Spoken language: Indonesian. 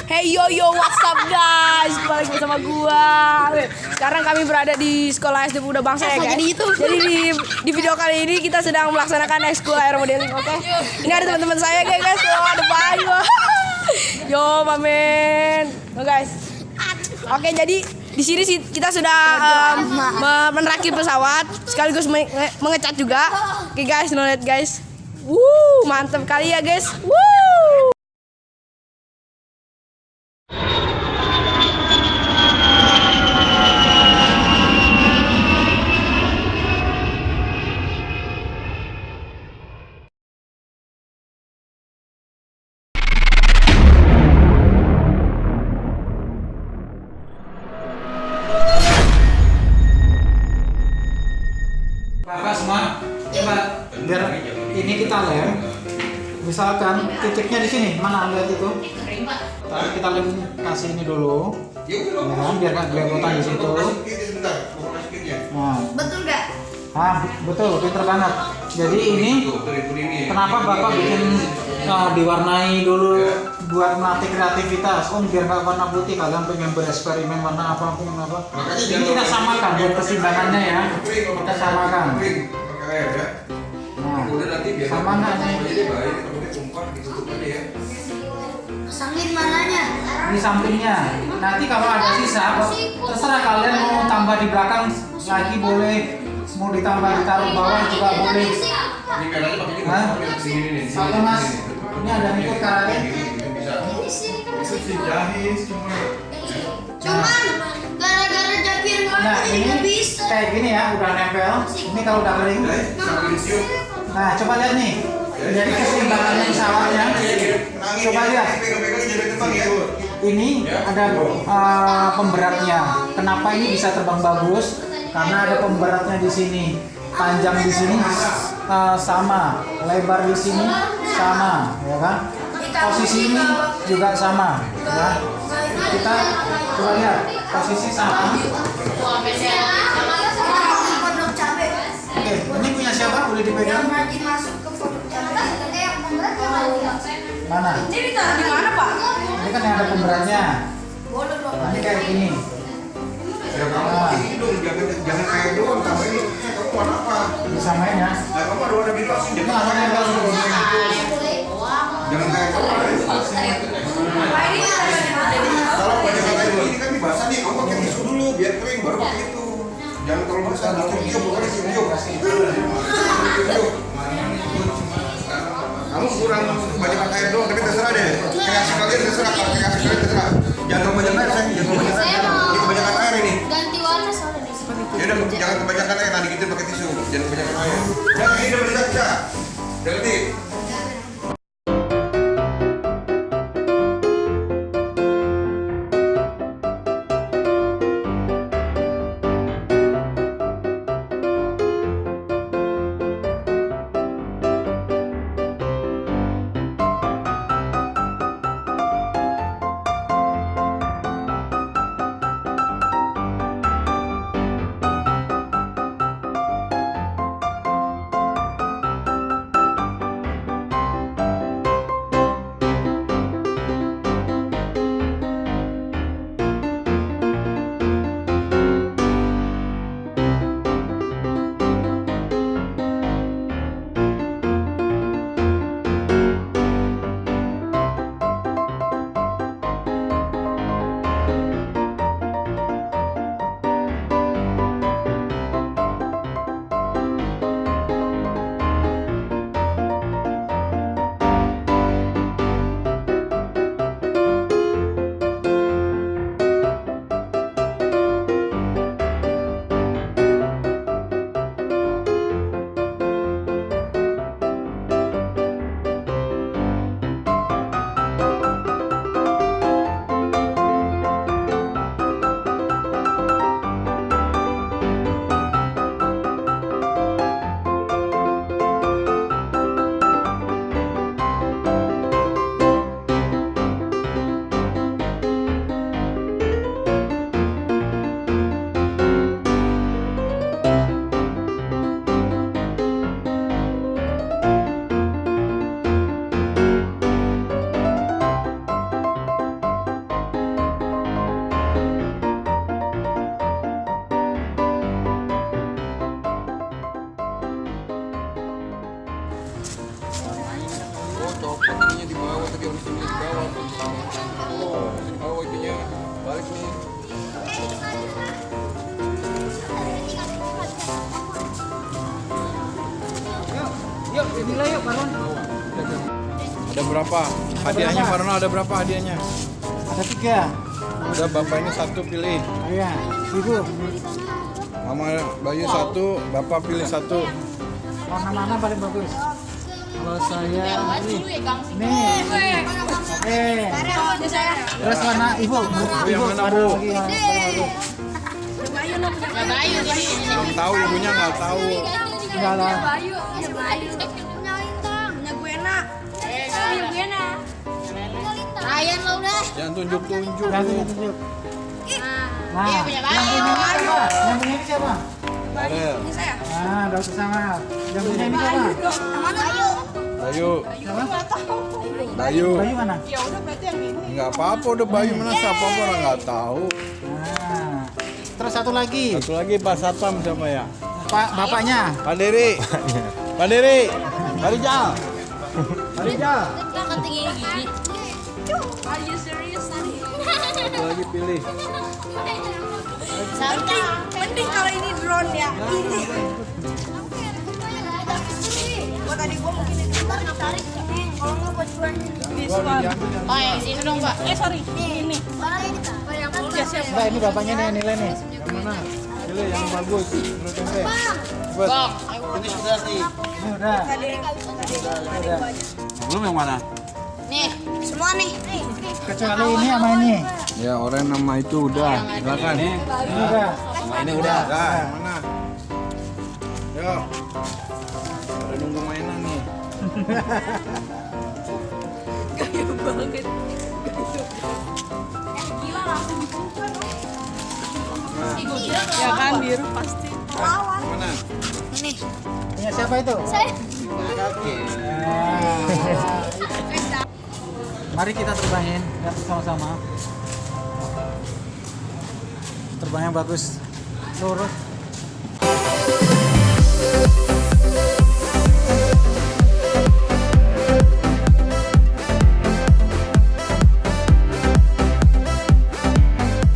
Hey yo yo, what's up guys? Balik bersama gua. Sekarang kami berada di Sekolah SD Muda Bangsa ya guys. Jadi di video kali ini kita sedang melaksanakan ekskul aeromodeling, oke? Ini ada teman-teman saya guys. Oh, ada Bayu. Yo, mamen. Oh guys. Oke, jadi di sini kita sudah merakit pesawat sekaligus mengecat juga. Oke guys, lihat guys. Mantap kali ya guys. Bapak semua, coba biar ini kita lem. Misalkan titiknya di sini, mana lihat itu? Tapi kita lem kasih ini dulu, ya kan, biar nggak gelebotan di situ. Nah, Betul nggak? betul, pinter banget. Jadi ini kenapa Bapak bikin diwarnai dulu buat melatih kreativitas? Biar nggak warna putih, kalian pengen bereksperimen warna apa, pengen apa? Ini kita samakan buat keseimbangannya ya. Kita samakan. Nah, sama nggak nih? Pasangin mananya? Di sampingnya. Nanti kalau ada sisa, terserah kalian mau tambah di belakang lagi boleh, mau ditambah ditaruh bawah juga boleh. Satu mas, ini ada ikut karate. Cuman gara-gara Jabir Nah nggak ini bisa. kayak gini ya, udah nempel. Ini kalau udah kering. Nah coba lihat nih, jadi keseimbangannya pesawatnya. Coba lihat. Ini ada pemberatnya. Kenapa ini bisa terbang bagus? Karena ada pemberatnya di sini. Panjang di sini sama, lebar di sini sama, ya kan? Posisi ini juga sama, ya. Kita coba lihat posisi sama. Pondok cabe. Oke, ini punya siapa? Boleh dipegang? Rajin masuk ke pondok cabe. Yang pemberat Mana? Ini ditaruh di mana, Pak? Ini kan yang ada pemberatnya. boleh dong. Nah, ini kayak gini. Jangan kayak doang, kamu ini kamu warna apa? Disamain ya. Nah, kamu ada warna biru sih. Ini warna nempel dulu. Jangan kayak doang. Kalau banyak kayak ini kan dibasah nih, kamu pakai tisu dulu biar kering baru pakai itu. Jangan terlalu besar, dikiuk bukan dikiuk. Kamu kurang banyak air doang, tapi terserah deh. Kreasi kalian terserah, kalau kreasi kalian terserah. Jangan terlalu banyak air, sayang. Jangan terlalu banyak air. Ini kebanyakan air ini. Ganti warna soalnya di sini. Ya udah, jangan kebanyakan air, nanti kita pakai tisu. Jangan kebanyakan air. Dan ini udah bisa. Udah ngerti? berapa? Hadiahnya Farno ada berapa hadiahnya? Ada 3. Udah bapak ini 1 pilih. Iya, ibu. Mama Bayu 1, bapak pilih 1. Warna mana paling bagus? Kalau saya ini. Nih. Oke. Terus warna ibu. yang Ibu mana, warna Bu? lagi warna bagus. Yang tahu ibunya nggak tahu. Enggak lah. Ryan lo udah. Jangan tunjuk-tunjuk. Yang tunjuk. Nah, yang punya ini siapa? Yang punya ini siapa? Ada. Nah, udah sama. Yang punya ini siapa? Bayu. Siapa? Bayu. Bayu mana? Nggak apa-apa udah Bayu mana siapa orang nggak tahu. Nah. Terus satu lagi. Satu lagi Pak Satpam siapa ya? Pak bapaknya. Pak Diri. Pak Diri. Pak Rijal. Pak Rijal. Satu lagi pilih. Mending kalau ini drone ya. Ini. Buat tadi gua mungkin ini tarik. Kalau nggak buat drone. This one. Oh yang sini dong Pak. Sorry. Ini. Enggak, ini bapaknya nih yang nilai nih. Yang mana? Pilih yang bagus. Menurut ente. Cepet. Ini udah. Udah. Belum yang mana? Nih semua nih. Kecuali ini sama ini. Ya orang nama itu udah. Silakan. Ini udah. Ini udah. Udah. Yang mana? Yo. Ada nunggu mainan nih. Ya kan biru pasti. Mana? Punya siapa itu? Saya. Mari kita terbangin lihat sama-sama. Terbangnya bagus, lurus.